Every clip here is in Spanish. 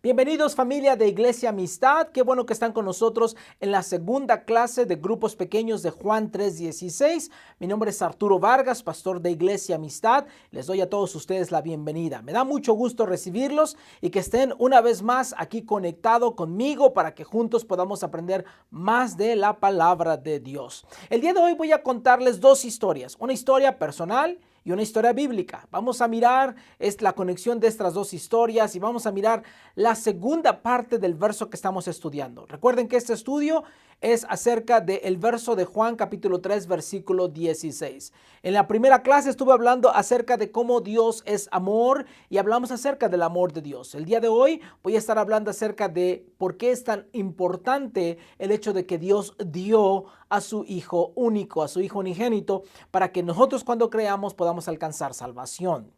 Bienvenidos familia de Iglesia Amistad, qué bueno que están con nosotros en la segunda clase de grupos pequeños de Juan 3:16. Mi nombre es Arturo Vargas, pastor de Iglesia Amistad. Les doy a todos ustedes la bienvenida. Me da mucho gusto recibirlos y que estén una vez más aquí conectado conmigo para que juntos podamos aprender más de la palabra de Dios. El día de hoy voy a contarles dos historias, una historia personal y una historia bíblica. Vamos a mirar la conexión de estas dos historias y vamos a mirar la segunda parte del verso que estamos estudiando. Recuerden que este estudio es acerca del verso de Juan capítulo 3 versículo 16. En la primera clase estuve hablando acerca de cómo Dios es amor y hablamos acerca del amor de Dios. El día de hoy voy a estar hablando acerca de por qué es tan importante el hecho de que Dios dio a su Hijo único, a su Hijo unigénito, para que nosotros cuando creamos podamos alcanzar salvación.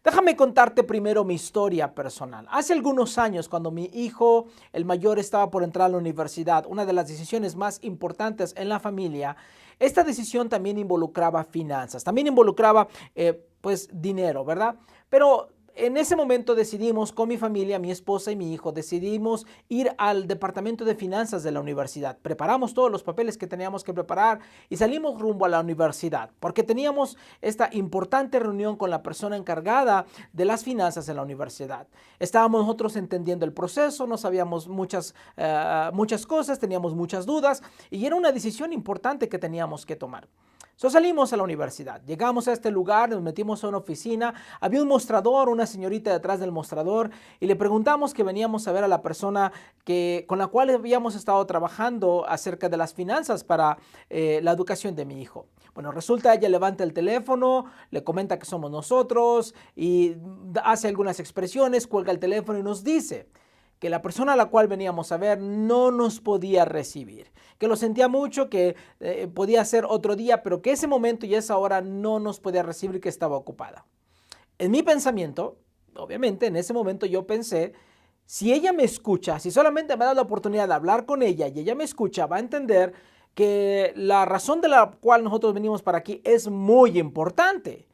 Déjame contarte primero mi historia personal. Hace algunos años, cuando mi hijo, el mayor, estaba por entrar a la universidad, una de las decisiones más importantes en la familia, esta decisión también involucraba finanzas, también involucraba dinero, ¿verdad? Pero en ese momento decidimos con mi familia, mi esposa y mi hijo, decidimos ir al departamento de finanzas de la universidad. Preparamos todos los papeles que teníamos que preparar y salimos rumbo a la universidad porque teníamos esta importante reunión con la persona encargada de las finanzas en la universidad. Estábamos nosotros entendiendo el proceso, no sabíamos muchas cosas, teníamos muchas dudas y era una decisión importante que teníamos que tomar. Salimos a la universidad, llegamos a este lugar, nos metimos a una oficina, había un mostrador, una señorita detrás del mostrador y le preguntamos que veníamos a ver a la persona con la cual habíamos estado trabajando acerca de las finanzas para la educación de mi hijo. Bueno, resulta ella levanta el teléfono, le comenta que somos nosotros y hace algunas expresiones, cuelga el teléfono y nos dice que la persona a la cual veníamos a ver no nos podía recibir, que lo sentía mucho, que podía ser otro día, pero que ese momento y esa hora no nos podía recibir, que estaba ocupada. En mi pensamiento, obviamente en ese momento yo pensé, si ella me escucha, si solamente me da la oportunidad de hablar con ella y ella me escucha, va a entender que la razón de la cual nosotros venimos para aquí es muy importante.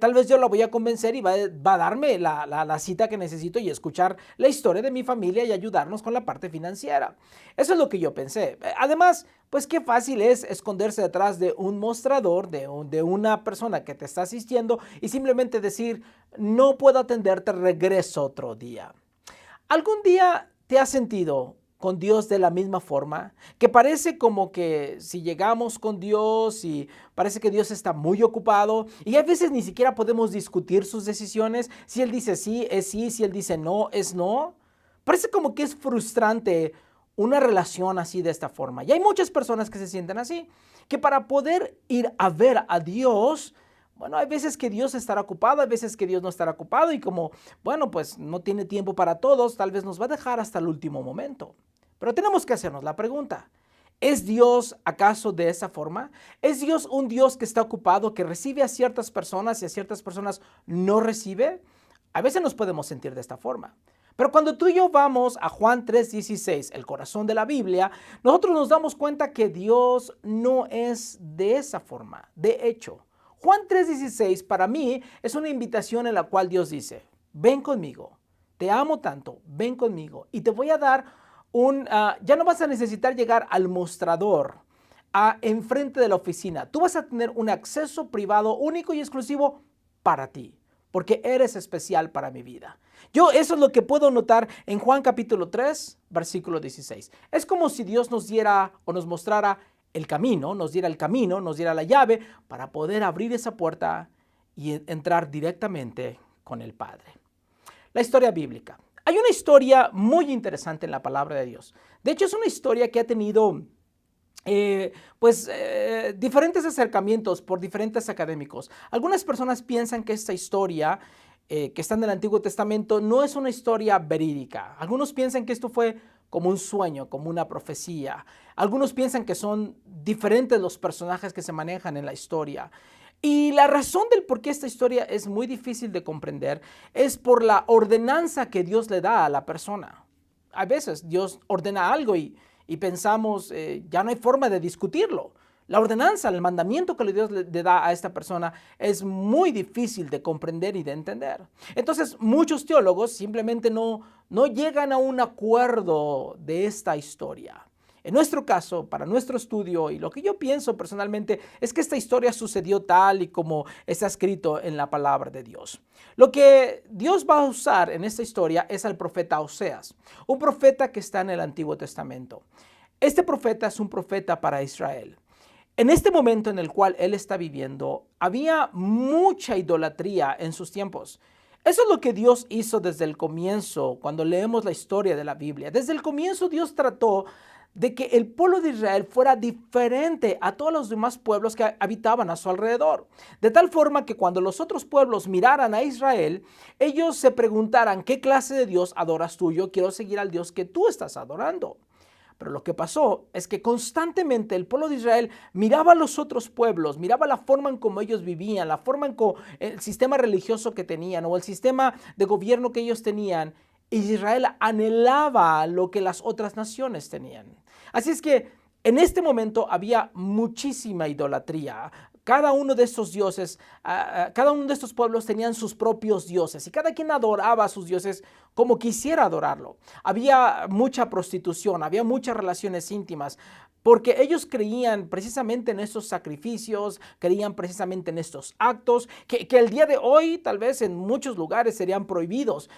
Tal vez yo la voy a convencer y va a darme la cita que necesito y escuchar la historia de mi familia y ayudarnos con la parte financiera. Eso es lo que yo pensé. Además, pues qué fácil es esconderse detrás de un mostrador, de una persona que te está asistiendo y simplemente decir, no puedo atenderte, regreso otro día. ¿Algún día te has sentido con Dios de la misma forma? Que parece como que si llegamos con Dios y parece que Dios está muy ocupado y a veces ni siquiera podemos discutir sus decisiones. Si Él dice sí, es sí, si Él dice no, es no. Parece como que es frustrante una relación así de esta forma. Y hay muchas personas que se sienten así, que para poder ir a ver a Dios, bueno, hay veces que Dios estará ocupado, hay veces que Dios no estará ocupado y como, bueno, pues no tiene tiempo para todos, tal vez nos va a dejar hasta el último momento. Pero tenemos que hacernos la pregunta, ¿es Dios acaso de esa forma? ¿Es Dios un Dios que está ocupado, que recibe a ciertas personas y a ciertas personas no recibe? A veces nos podemos sentir de esta forma. Pero cuando tú y yo vamos a Juan 3:16, el corazón de la Biblia, nosotros nos damos cuenta que Dios no es de esa forma. De hecho, Juan 3:16 para mí es una invitación en la cual Dios dice, ven conmigo, te amo tanto, ven conmigo y te voy a dar ya no vas a necesitar llegar al mostrador, enfrente de la oficina. Tú vas a tener un acceso privado único y exclusivo para ti, porque eres especial para mi vida. Eso es lo que puedo notar en Juan capítulo 3, versículo 16. Es como si Dios nos diera o nos mostrara el camino, nos diera la llave para poder abrir esa puerta y entrar directamente con el Padre. La historia bíblica. Hay una historia muy interesante en la palabra de Dios. De hecho, es una historia que ha tenido diferentes acercamientos por diferentes académicos. Algunas personas piensan que esta historia que está en el Antiguo Testamento no es una historia verídica. Algunos piensan que esto fue como un sueño, como una profecía. Algunos piensan que son diferentes los personajes que se manejan en la historia. Y la razón del por qué esta historia es muy difícil de comprender es por la ordenanza que Dios le da a la persona. A veces Dios ordena algo y pensamos, ya no hay forma de discutirlo. La ordenanza, el mandamiento que Dios le da a esta persona es muy difícil de comprender y de entender. Entonces, muchos teólogos simplemente no no llegan a un acuerdo de esta historia. En nuestro caso, para nuestro estudio y lo que yo pienso personalmente es que esta historia sucedió tal y como está escrito en la palabra de Dios. Lo que Dios va a usar en esta historia es al profeta Oseas, un profeta que está en el Antiguo Testamento. Este profeta es un profeta para Israel. En este momento en el cual él está viviendo, había mucha idolatría en sus tiempos. Eso es lo que Dios hizo desde el comienzo, cuando leemos la historia de la Biblia. Desde el comienzo Dios trató de que el pueblo de Israel fuera diferente a todos los demás pueblos que habitaban a su alrededor. De tal forma que cuando los otros pueblos miraran a Israel, ellos se preguntaran, ¿qué clase de Dios adoras tú? Yo quiero seguir al Dios que tú estás adorando. Pero lo que pasó es que constantemente el pueblo de Israel miraba a los otros pueblos, miraba la forma en cómo ellos vivían, la forma en cómo el sistema religioso que tenían o el sistema de gobierno que ellos tenían. Y Israel anhelaba lo que las otras naciones tenían. Así es que en este momento había muchísima idolatría. Cada uno de estos dioses, cada uno de estos pueblos tenían sus propios dioses y cada quien adoraba a sus dioses como quisiera adorarlo. Había mucha prostitución, había muchas relaciones íntimas, porque ellos creían precisamente en estos sacrificios, creían precisamente en estos actos, que el día de hoy tal vez en muchos lugares serían prohibidos.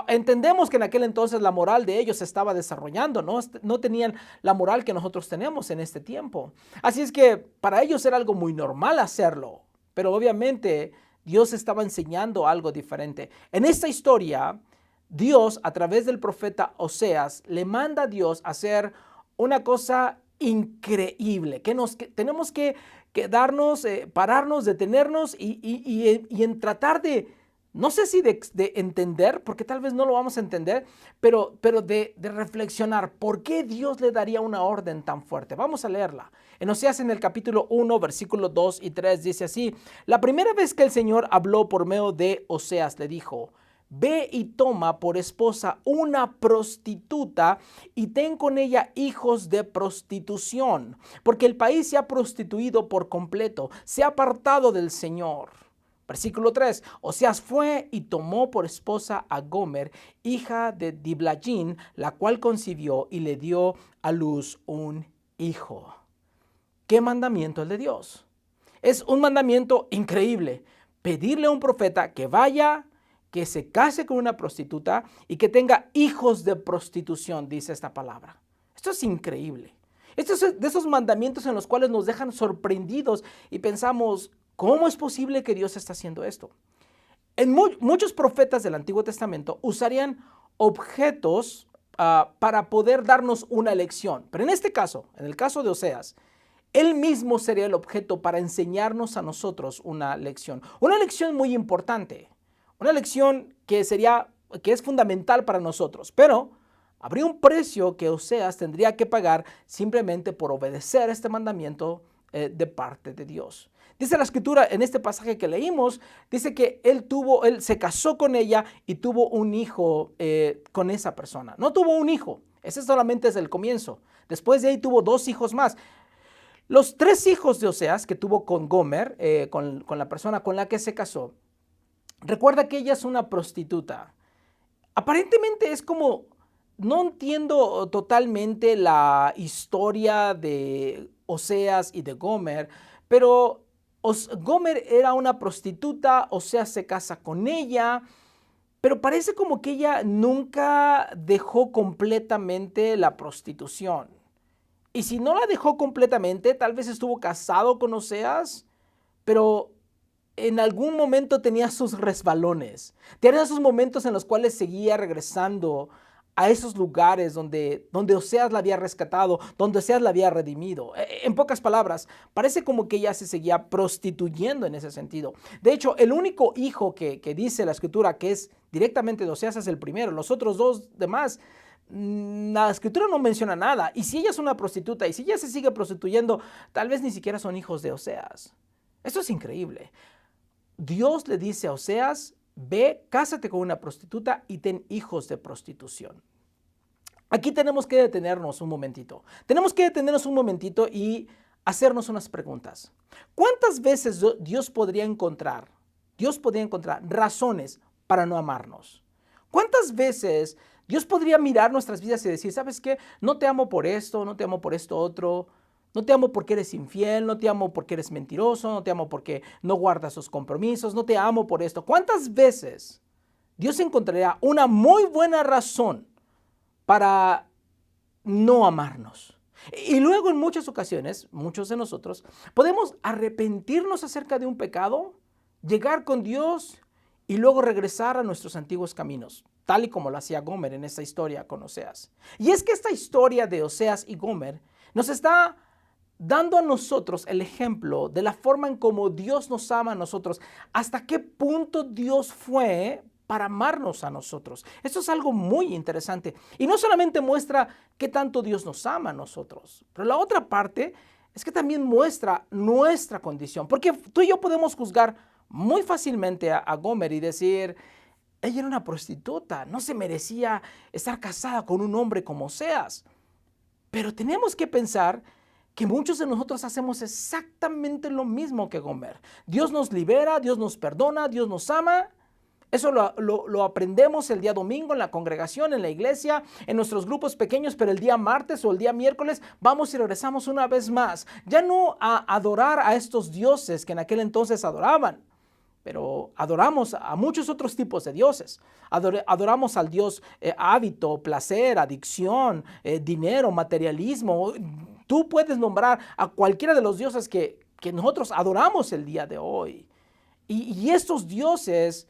Entendemos que en aquel entonces la moral de ellos se estaba desarrollando, no tenían la moral que nosotros tenemos en este tiempo. Así es que para ellos era algo muy normal hacerlo, pero obviamente Dios estaba enseñando algo diferente. En esta historia, Dios a través del profeta Oseas le manda a Dios a hacer una cosa increíble, que tenemos que quedarnos, pararnos, detenernos y en tratar de, no sé si de entender, porque tal vez no lo vamos a entender, pero de reflexionar por qué Dios le daría una orden tan fuerte. Vamos a leerla. En Oseas en el capítulo 1, versículos 2 y 3 dice así: la primera vez que el Señor habló por medio de Oseas le dijo: ve y toma por esposa una prostituta y ten con ella hijos de prostitución, porque el país se ha prostituido por completo, se ha apartado del Señor. Versículo 3, Oseas fue y tomó por esposa a Gomer, hija de Diblajin, la cual concibió y le dio a luz un hijo. ¿Qué mandamiento el de Dios? Es un mandamiento increíble. Pedirle a un profeta que vaya, que se case con una prostituta y que tenga hijos de prostitución, dice esta palabra. Esto es increíble. Esto es de esos mandamientos en los cuales nos dejan sorprendidos y pensamos, ¿cómo es posible que Dios está haciendo esto? Muchos profetas del Antiguo Testamento usarían objetos para poder darnos una lección. Pero en este caso, en el caso de Oseas, él mismo sería el objeto para enseñarnos a nosotros una lección muy importante. Una lección que es fundamental para nosotros, pero habría un precio que Oseas tendría que pagar simplemente por obedecer este mandamiento de parte de Dios. Dice la escritura en este pasaje que leímos, dice que él se casó con ella y tuvo un hijo con esa persona. No tuvo un hijo, ese solamente es el comienzo. Después de ahí tuvo 2 hijos más. Los 3 hijos de Oseas que tuvo con Gomer, con la persona con la que se casó, recuerda que ella es una prostituta. Aparentemente es como, no entiendo totalmente la historia de Oseas y de Gomer, pero Gomer era una prostituta, Oseas se casa con ella, pero parece como que ella nunca dejó completamente la prostitución. Y si no la dejó completamente, tal vez estuvo casado con Oseas, pero en algún momento tenía sus resbalones. Tenía esos momentos en los cuales seguía regresando a esos lugares donde Oseas la había rescatado, donde Oseas la había redimido. En pocas palabras, parece como que ella se seguía prostituyendo en ese sentido. De hecho, el único hijo que dice la escritura que es directamente de Oseas es el primero. Los otros 2 demás, la escritura no menciona nada. Y si ella es una prostituta y si ella se sigue prostituyendo, tal vez ni siquiera son hijos de Oseas. Esto es increíble. Dios le dice a Oseas: ve, cásate con una prostituta y ten hijos de prostitución. Aquí tenemos que detenernos un momentito. Tenemos que detenernos un momentito y hacernos unas preguntas. ¿Cuántas veces Dios podría encontrar razones para no amarnos? ¿Cuántas veces Dios podría mirar nuestras vidas y decir, ¿sabes qué? No te amo por esto, no te amo por esto otro. No te amo porque eres infiel, no te amo porque eres mentiroso, no te amo porque no guardas sus compromisos, no te amo por esto. ¿Cuántas veces Dios encontraría una muy buena razón para no amarnos? Y luego en muchas ocasiones, muchos de nosotros, podemos arrepentirnos acerca de un pecado, llegar con Dios y luego regresar a nuestros antiguos caminos, tal y como lo hacía Gomer en esta historia con Oseas. Y es que esta historia de Oseas y Gomer nos está dando a nosotros el ejemplo de la forma en cómo Dios nos ama a nosotros, hasta qué punto Dios fue para amarnos a nosotros. Esto es algo muy interesante. Y no solamente muestra qué tanto Dios nos ama a nosotros, pero la otra parte es que también muestra nuestra condición. Porque tú y yo podemos juzgar muy fácilmente a Gomer y decir, ella era una prostituta, no se merecía estar casada con un hombre como Oseas. Pero tenemos que pensar que muchos de nosotros hacemos exactamente lo mismo que Gomer. Dios nos libera, Dios nos perdona, Dios nos ama. Eso lo aprendemos el día domingo en la congregación, en la iglesia, en nuestros grupos pequeños, pero el día martes o el día miércoles vamos y regresamos una vez más. Ya no a adorar a estos dioses que en aquel entonces adoraban, pero adoramos a muchos otros tipos de dioses. Adoramos al dios hábito, placer, adicción, dinero, materialismo. Tú puedes nombrar a cualquiera de los dioses que nosotros adoramos el día de hoy. Y estos dioses,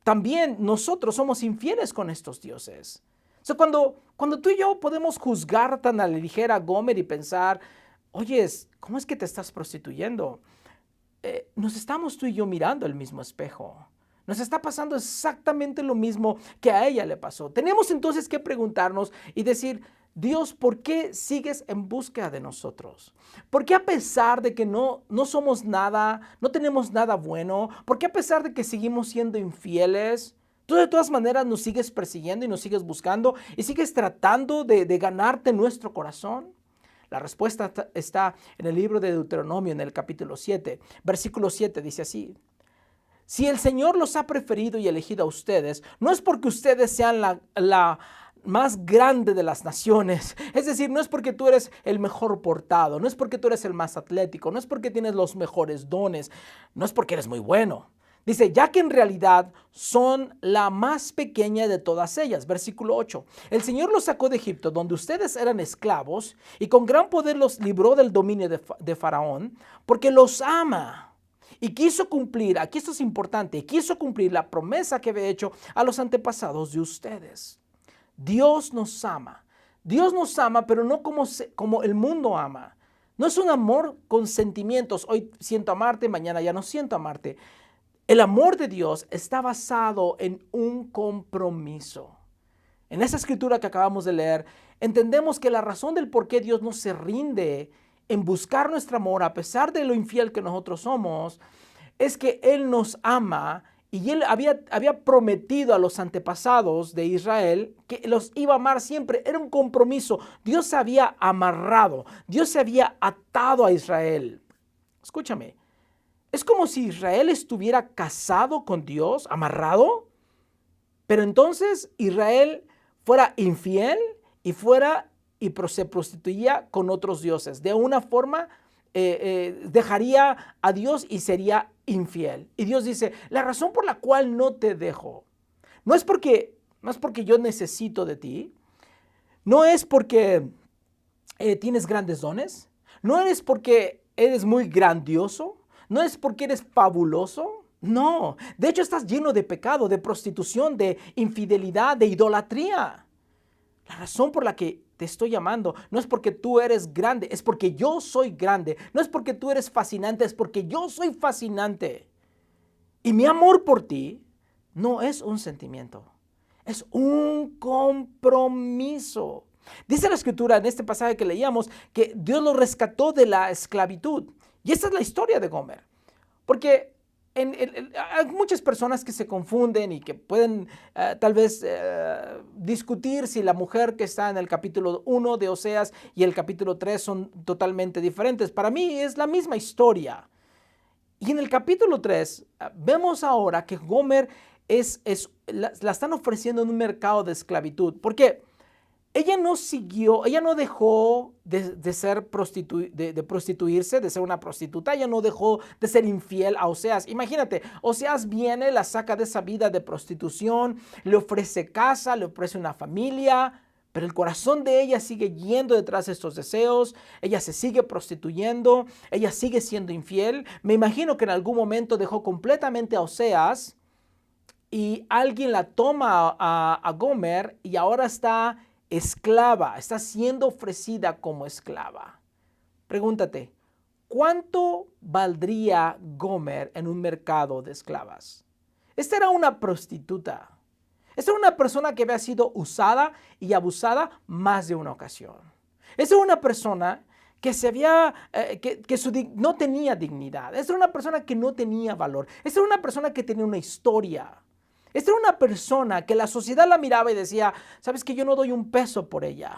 también nosotros somos infieles con estos dioses. O sea, cuando tú y yo podemos juzgar tan a la ligera a Gomer y pensar, oye, ¿cómo es que te estás prostituyendo? Nos estamos tú y yo mirando el mismo espejo. Nos está pasando exactamente lo mismo que a ella le pasó. Tenemos entonces que preguntarnos y decir, Dios, ¿por qué sigues en búsqueda de nosotros? ¿Por qué a pesar de que no somos nada, no tenemos nada bueno? ¿Por qué a pesar de que seguimos siendo infieles, tú de todas maneras nos sigues persiguiendo y nos sigues buscando y sigues tratando de ganarte nuestro corazón? La respuesta está en el libro de Deuteronomio, en el capítulo 7, versículo 7, dice así. Si el Señor los ha preferido y elegido a ustedes, no es porque ustedes sean la más grande de las naciones. Es decir, no es porque tú eres el mejor portado, no es porque tú eres el más atlético, no es porque tienes los mejores dones, no es porque eres muy bueno. Dice, ya que en realidad son la más pequeña de todas ellas. Versículo 8. El Señor los sacó de Egipto, donde ustedes eran esclavos, y con gran poder los libró del dominio de Faraón, porque los ama. Y quiso cumplir, aquí esto es importante, quiso cumplir la promesa que había hecho a los antepasados de ustedes. Dios nos ama. Dios nos ama, pero no como el mundo ama. No es un amor con sentimientos. Hoy siento amarte, mañana ya no siento amarte. El amor de Dios está basado en un compromiso. En esa escritura que acabamos de leer, entendemos que la razón del por qué Dios no se rinde en buscar nuestro amor, a pesar de lo infiel que nosotros somos, es que Él nos ama y Él había prometido a los antepasados de Israel que los iba a amar siempre. Era un compromiso. Dios se había amarrado, Dios se había atado a Israel. Escúchame. Es como si Israel estuviera casado con Dios, amarrado, pero entonces Israel fuera infiel y se prostituía con otros dioses. De una forma dejaría a Dios y sería infiel. Y Dios dice, la razón por la cual no te dejo, no es porque yo necesito de ti, no es porque tienes grandes dones, no es porque eres muy grandioso, no es porque eres fabuloso, no. De hecho, estás lleno de pecado, de prostitución, de infidelidad, de idolatría. La razón por la que te estoy llamando no es porque tú eres grande, es porque yo soy grande. No es porque tú eres fascinante, es porque yo soy fascinante. Y mi amor por ti no es un sentimiento, es un compromiso. Dice la escritura en este pasaje que leíamos que Dios lo rescató de la esclavitud. Y esta es la historia de Gomer. Porque hay muchas personas que se confunden y que pueden tal vez discutir si la mujer que está en el capítulo 1 de Oseas y el capítulo 3 son totalmente diferentes. Para mí es la misma historia. Y en el capítulo 3 vemos ahora que Gomer la están ofreciendo en un mercado de esclavitud. ¿Por qué? Ella no dejó de prostituirse, de ser una prostituta. Ella no dejó de ser infiel a Oseas. Imagínate, Oseas viene, la saca de esa vida de prostitución, le ofrece casa, le ofrece una familia, pero el corazón de ella sigue yendo detrás de estos deseos. Ella se sigue prostituyendo, ella sigue siendo infiel. Me imagino que en algún momento dejó completamente a Oseas y alguien la toma a Gomer y ahora está esclava, está siendo ofrecida como esclava. Pregúntate, ¿cuánto valdría Gomer en un mercado de esclavas? Esta era una prostituta. Esta era una persona que había sido usada y abusada más de una ocasión. Esta era una persona que no tenía dignidad. Esta era una persona que no tenía valor. Esta era una persona que tenía una historia. Esta era una persona que la sociedad la miraba y decía, ¿sabes qué? Yo no doy un peso por ella.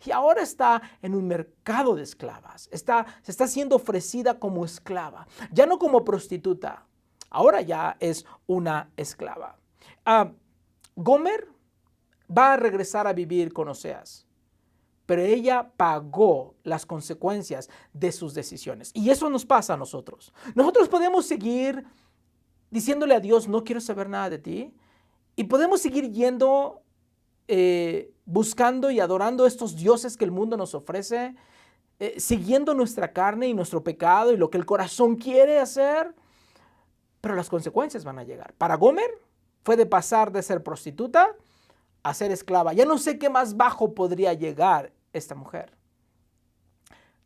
Y ahora está en un mercado de esclavas. Se está siendo ofrecida como esclava. Ya no como prostituta. Ahora ya es una esclava. Gomer va a regresar a vivir con Oseas. Pero ella pagó las consecuencias de sus decisiones. Y eso nos pasa a nosotros. Nosotros podemos seguir diciéndole a Dios, no quiero saber nada de ti. Y podemos seguir yendo, buscando y adorando estos dioses que el mundo nos ofrece, siguiendo nuestra carne y nuestro pecado y lo que el corazón quiere hacer. Pero las consecuencias van a llegar. Para Gomer fue de pasar de ser prostituta a ser esclava. Ya no sé qué más bajo podría llegar esta mujer.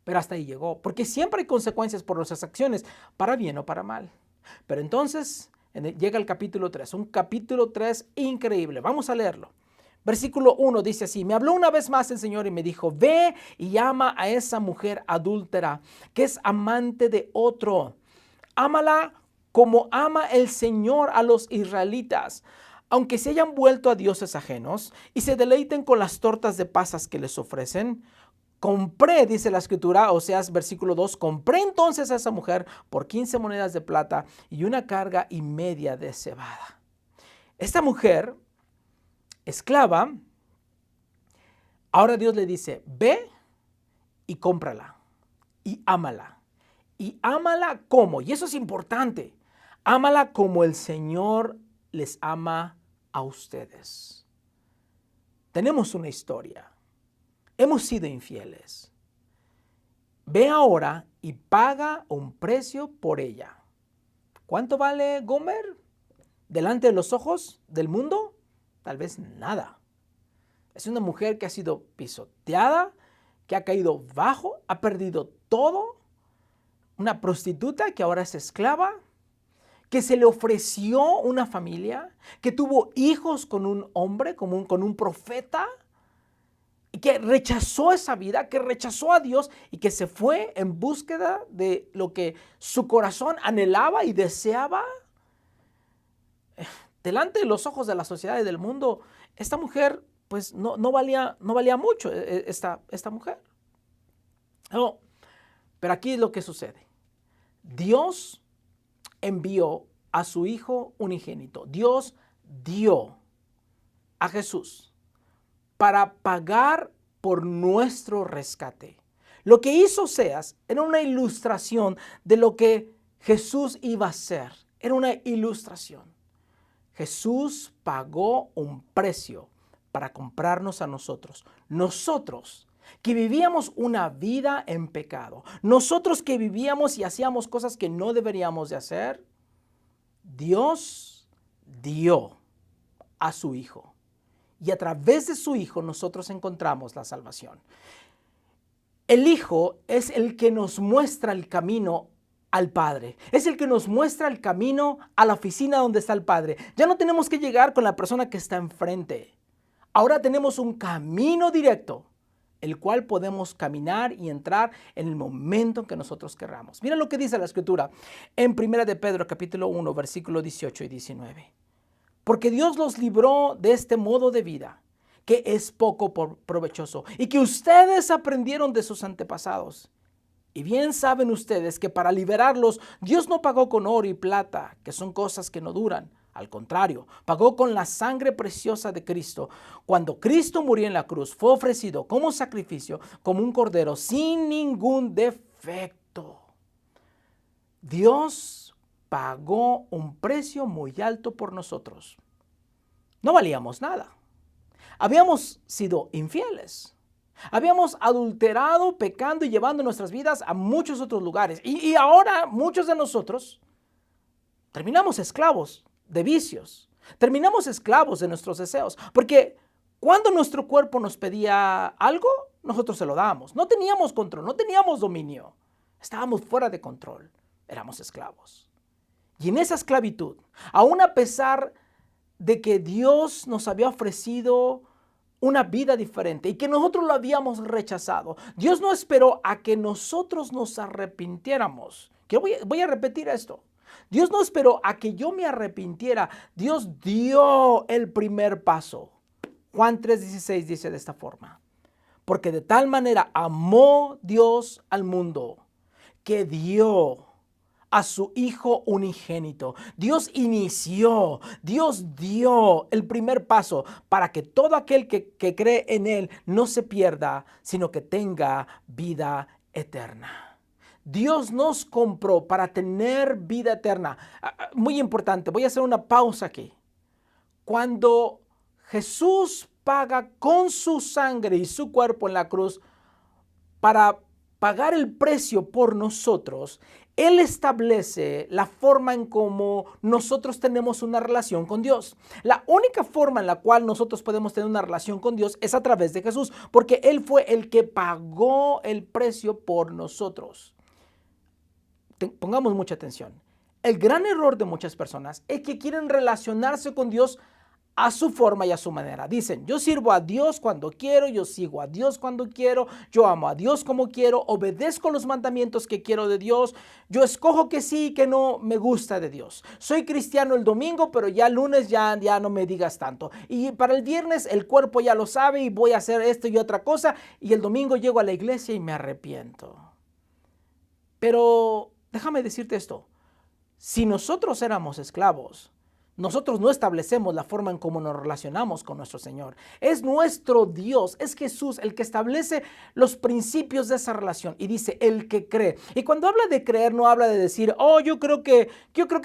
Pero hasta ahí llegó. Porque siempre hay consecuencias por nuestras acciones, para bien o para mal. Pero entonces llega el capítulo 3, un capítulo 3 increíble. Vamos a leerlo. Versículo 1 dice así: me habló una vez más el Señor y me dijo, ve y ama a esa mujer adúltera que es amante de otro. Ámala como ama el Señor a los israelitas, aunque se hayan vuelto a dioses ajenos y se deleiten con las tortas de pasas que les ofrecen. Compré, dice la escritura, Oseas versículo 2, compré entonces a esa mujer por 15 monedas de plata y una carga y media de cebada. Esta mujer, esclava, ahora Dios le dice, ve y cómprala y ámala. Y ámala como, y eso es importante, ámala como el Señor les ama a ustedes. Tenemos una historia. Hemos sido infieles. Ve ahora y paga un precio por ella. ¿Cuánto vale Gomer? ¿Delante de los ojos del mundo? Tal vez nada. Es una mujer que ha sido pisoteada, que ha caído bajo, ha perdido todo. Una prostituta que ahora es esclava, que se le ofreció una familia, que tuvo hijos con un hombre, con un profeta, y que rechazó esa vida, que rechazó a Dios y que se fue en búsqueda de lo que su corazón anhelaba y deseaba. Delante de los ojos de la sociedad y del mundo, esta mujer pues no valía mucho, esta mujer. No, pero aquí es lo que sucede. Dios envió a su Hijo unigénito. Dios dio a Jesús para pagar por nuestro rescate. Lo que hizo Oseas era una ilustración de lo que Jesús iba a hacer. Era una ilustración. Jesús pagó un precio para comprarnos a nosotros. Nosotros que vivíamos una vida en pecado. Nosotros que vivíamos y hacíamos cosas que no deberíamos de hacer. Dios dio a su Hijo. Y a través de su Hijo nosotros encontramos la salvación. El Hijo es el que nos muestra el camino al Padre. Es el que nos muestra el camino a la oficina donde está el Padre. Ya no tenemos que llegar con la persona que está enfrente. Ahora tenemos un camino directo, el cual podemos caminar y entrar en el momento en que nosotros querramos. Mira lo que dice la Escritura en 1 de Pedro capítulo 1, versículos 18 y 19. Porque Dios los libró de este modo de vida, que es poco provechoso, y que ustedes aprendieron de sus antepasados. Y bien saben ustedes que para liberarlos, Dios no pagó con oro y plata, que son cosas que no duran, Al contrario, pagó con la sangre preciosa de Cristo. Cuando Cristo murió en la cruz, fue ofrecido como sacrificio, como un cordero sin ningún defecto. Dios pagó un precio muy alto por nosotros. No valíamos nada. Habíamos sido infieles. Habíamos adulterado, pecando y llevando nuestras vidas a muchos otros lugares. Y ahora muchos de nosotros terminamos esclavos de vicios. Terminamos esclavos de nuestros deseos. Porque cuando nuestro cuerpo nos pedía algo, nosotros se lo dábamos. No teníamos control, no teníamos dominio. Estábamos fuera de control. Éramos esclavos. Y en esa esclavitud, aún a pesar de que Dios nos había ofrecido una vida diferente y que nosotros lo habíamos rechazado, Dios no esperó a que nosotros nos arrepintiéramos. Voy a repetir esto. Dios no esperó a que yo me arrepintiera. Dios dio el primer paso. Juan 3:16 dice de esta forma: porque de tal manera amó Dios al mundo, que dio a su Hijo unigénito. Dios inició, Dios dio el primer paso para que todo aquel que cree en Él no se pierda, sino que tenga vida eterna. Dios nos compró para tener vida eterna. Muy importante, voy a hacer una pausa aquí. Cuando Jesús paga con su sangre y su cuerpo en la cruz para pagar el precio por nosotros, Él establece la forma en cómo nosotros tenemos una relación con Dios. La única forma en la cual nosotros podemos tener una relación con Dios es a través de Jesús, porque Él fue el que pagó el precio por nosotros. Pongamos mucha atención. El gran error de muchas personas es que quieren relacionarse con Dios a su forma y a su manera. Dicen: yo sirvo a Dios cuando quiero, yo sigo a Dios cuando quiero, yo amo a Dios como quiero, obedezco los mandamientos que quiero de Dios, yo escojo que sí y que no me gusta de Dios. Soy cristiano el domingo, pero ya el lunes ya no me digas tanto. Y para el viernes el cuerpo ya lo sabe y voy a hacer esto y otra cosa, y el domingo llego a la iglesia y me arrepiento. Pero déjame decirte esto: si nosotros éramos esclavos, nosotros no establecemos la forma en cómo nos relacionamos con nuestro Señor. Es nuestro Dios, es Jesús el que establece los principios de esa relación. Y dice: el que cree. Y cuando habla de creer, no habla de decir: oh, yo creo que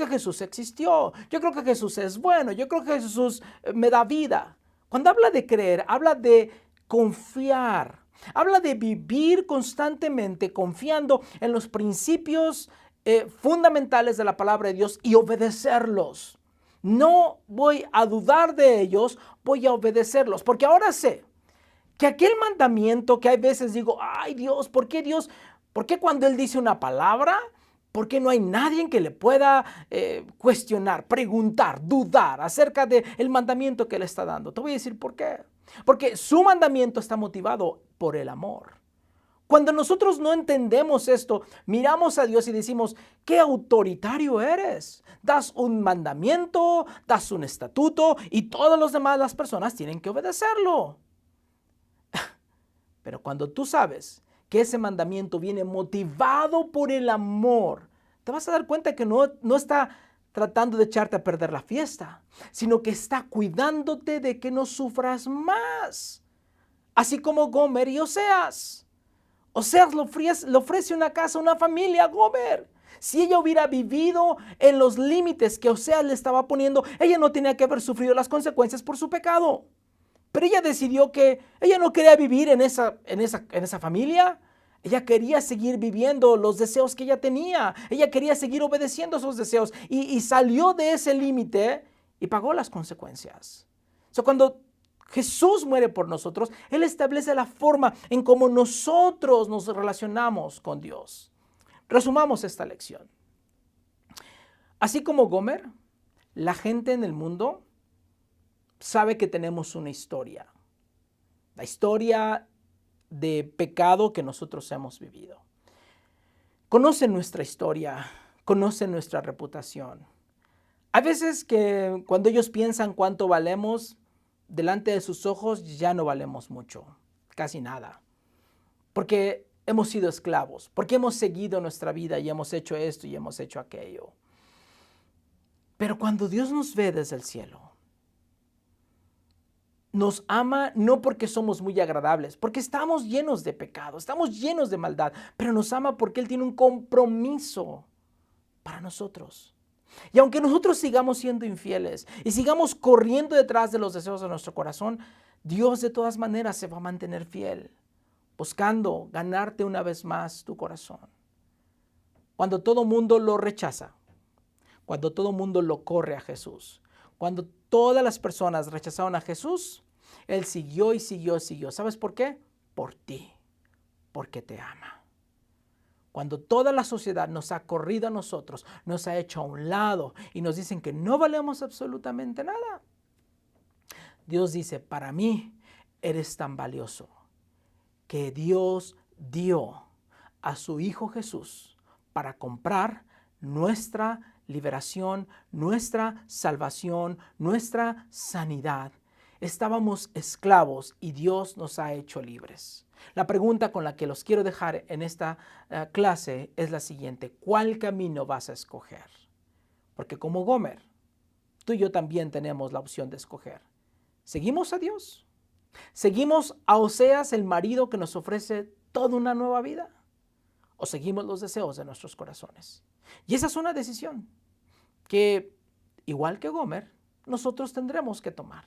Jesús existió, yo creo que Jesús es bueno, yo creo que Jesús me da vida. Cuando habla de creer, habla de confiar. Habla de vivir constantemente confiando en los principios fundamentales de la palabra de Dios y obedecerlos. No voy a dudar de ellos, voy a obedecerlos, porque ahora sé que aquel mandamiento que hay veces digo: ay Dios, ¿por qué Dios? ¿Por qué cuando Él dice una palabra, por qué no hay nadie que le pueda cuestionar, preguntar, dudar acerca del mandamiento que Él está dando? Te voy a decir por qué. Porque su mandamiento está motivado por el amor. Cuando nosotros no entendemos esto, miramos a Dios y decimos: qué autoritario eres. Das un mandamiento, das un estatuto y todas las personas tienen que obedecerlo. Pero cuando tú sabes que ese mandamiento viene motivado por el amor, te vas a dar cuenta que no está tratando de echarte a perder la fiesta, sino que está cuidándote de que no sufras más. Así como Gomer y Oseas. Oseas le ofrece una casa, una familia a Gomer. Si ella hubiera vivido en los límites que Oseas le estaba poniendo, ella no tenía que haber sufrido las consecuencias por su pecado. Pero ella decidió que ella no quería vivir en esa familia. Ella quería seguir viviendo los deseos que ella tenía. Ella quería seguir obedeciendo esos deseos. Y salió de ese límite y pagó las consecuencias. Cuando Jesús muere por nosotros, Él establece la forma en cómo nosotros nos relacionamos con Dios. Resumamos esta lección. Así como Gomer, la gente en el mundo sabe que tenemos una historia. La historia de pecado que nosotros hemos vivido. Conocen nuestra historia, conocen nuestra reputación. Hay veces que cuando ellos piensan cuánto valemos, delante de sus ojos ya no valemos mucho, casi nada. Porque hemos sido esclavos, porque hemos seguido nuestra vida y hemos hecho esto y hemos hecho aquello. Pero cuando Dios nos ve desde el cielo, nos ama no porque somos muy agradables, porque estamos llenos de pecado, estamos llenos de maldad, pero nos ama porque Él tiene un compromiso para nosotros. Y aunque nosotros sigamos siendo infieles y sigamos corriendo detrás de los deseos de nuestro corazón, Dios de todas maneras se va a mantener fiel, buscando ganarte una vez más tu corazón. Cuando todo mundo lo rechaza, cuando todo mundo lo corre a Jesús, cuando todas las personas rechazaron a Jesús, Él siguió y siguió y siguió. ¿Sabes por qué? Por ti, porque te ama. Cuando toda la sociedad nos ha corrido a nosotros, nos ha hecho a un lado y nos dicen que no valemos absolutamente nada, Dios dice, para mí eres tan valioso que Dios dio a su Hijo Jesús para comprar nuestra liberación, nuestra salvación, nuestra sanidad. Estábamos esclavos y Dios nos ha hecho libres. La pregunta con la que los quiero dejar en esta clase es la siguiente: ¿cuál camino vas a escoger? Porque como Gomer, tú y yo también tenemos la opción de escoger. ¿Seguimos a Dios? ¿Seguimos a Oseas, el marido que nos ofrece toda una nueva vida? ¿O seguimos los deseos de nuestros corazones? Y esa es una decisión que, igual que Gomer, nosotros tendremos que tomar.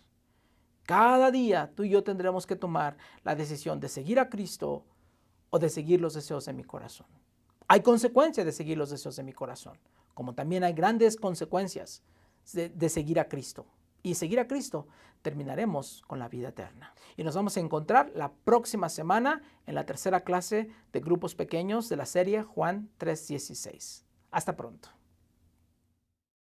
Cada día tú y yo tendremos que tomar la decisión de seguir a Cristo o de seguir los deseos de mi corazón. Hay consecuencias de seguir los deseos de mi corazón, como también hay grandes consecuencias de seguir a Cristo. Y seguir a Cristo terminaremos con la vida eterna. Y nos vamos a encontrar la próxima semana en la tercera clase de grupos pequeños de la serie Juan 3:16. Hasta pronto.